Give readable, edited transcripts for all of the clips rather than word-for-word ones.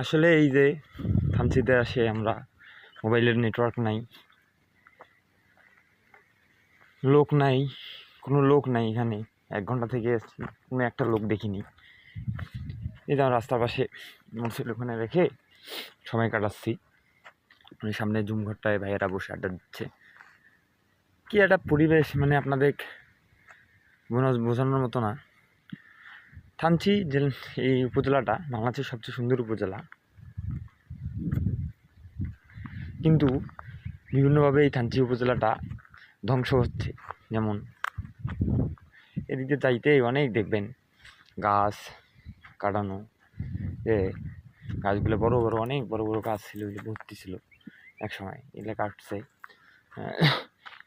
আসলে এই যে থানচিতে আসে আমরা, মোবাইলের নেটওয়ার্ক নাই, লোক নাই, কোনো লোক নাই এখানে। 1 ঘন্টা থেকে কোনো একটা লোক দেখিনি। এই যে রাস্তার পাশে মোটরসাইকেল ওখানে রেখে সময় কাটাচ্ছি। সামনে জুম ঘরটায় ভাইয়েরা বসে আড্ডা দিচ্ছে। কি একটা পরিবেশ, মানে আপনাদের বোঝানোর মতো না। থানচি যে এই উপজেলাটা বাংলাদেশের সবচেয়ে সুন্দর উপজেলা, কিন্তু বিভিন্নভাবে এই থানচি উপজেলাটা ধ্বংস হচ্ছে। যেমন এদিকে চাইতে অনেক দেখবেন গাছ কাটানো, গাছগুলো বড় বড়, অনেক বড় বড় গাছ ছিল, ভর্তি ছিল এক সময়, এগুলো কাটছে।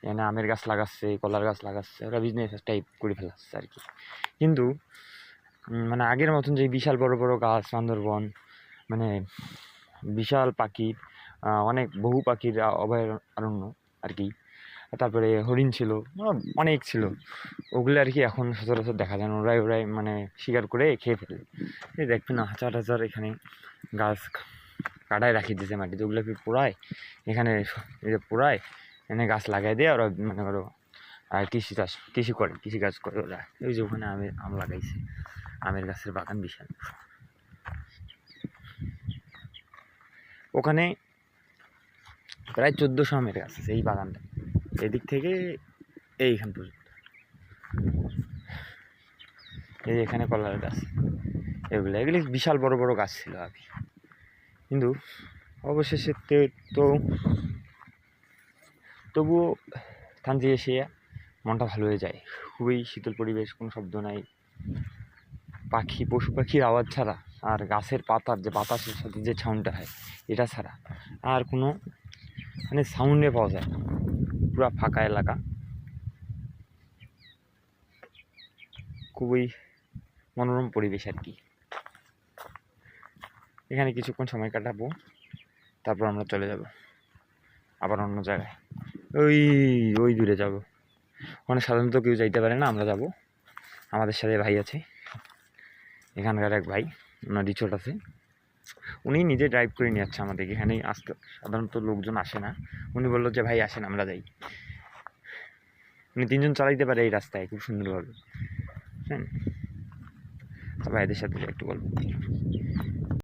এখানে আমের গাছ লাগাচ্ছে, কলার গাছ লাগাচ্ছে, ওরা বিজনেস টাইপ করে ফেলাচ্ছে আর কি। কিন্তু মানে আগের মতন যে বিশাল বড় বড় গাছ, বান্দরবন মানে বিশাল পাখির অনেক বহু পাখির অভয়ারণ্য আর কি, তারপরে হরিণ ছিল, অনেক ছিল, ওগুলো আর কি এখন সচরাচর দেখা যায় না। ওরাই মানে শিকার করে খেয়ে ফেলে। এই দেখবেন না, হাজার হাজার এখানে গাছ কাটায় রাখি দিয়েছে মাটিতে, ওগুলোকে পোড়ায় এখানে, এই যে পোড়ায় এখানে গাছ লাগাই দিয়ে ওরা মনে করো আর কৃষিকাজ করে ওরা। ওই যে ওখানে আম লাগাইছে, আমের গাছের বাগান বিশাল। ওখানে প্রায় 1400 আমের গাছ আছে এই বাগানটা, এদিক থেকে এইখান পর্যন্ত। এই যে এখানে কলার গাছ, এগুলি বিশাল বড় বড় গাছ ছিল আগে। কিন্তু অবশেষে তবুও থানচি এসে মনটা ভালো হয়ে যায়। খুবই শীতল পরিবেশ, কোনো শব্দ নাই, পশু পাখির আওয়াজ ছাড়া, আর গাছের পাতার যে বাতাসের সাথে যে সাউন্ডটা হয় এটা ছাড়া আর কোনো মানে সাউন্ডে পাওয়া যায় না। পুরা ফাঁকা এলাকা, খুবই মনোরম পরিবেশ আর কি। এখানে কিছুক্ষণ সময় কাটাবো, তারপর আমরা চলে যাব আবার অন্য জায়গায়, ওই দূরে যাব। ওখানে সাধারণত কেউ যাইতে পারে না, আমরা যাব। আমাদের সাথে ভাই আছে, এখানকার এক ভাই, ওনার রিসোর্ট আছে, উনি নিজে ড্রাইভ করে নিয়ে যাচ্ছে আমাদেরকে। এখানে আসতে সাধারণত লোকজন আসে না। উনি বললো যে ভাই আসেন আমরা যাই। উনি 3 জন চালাইতে পারে এই রাস্তায় খুব সুন্দরভাবে। হ্যাঁ, ভাইদের সাথে একটু গল্প।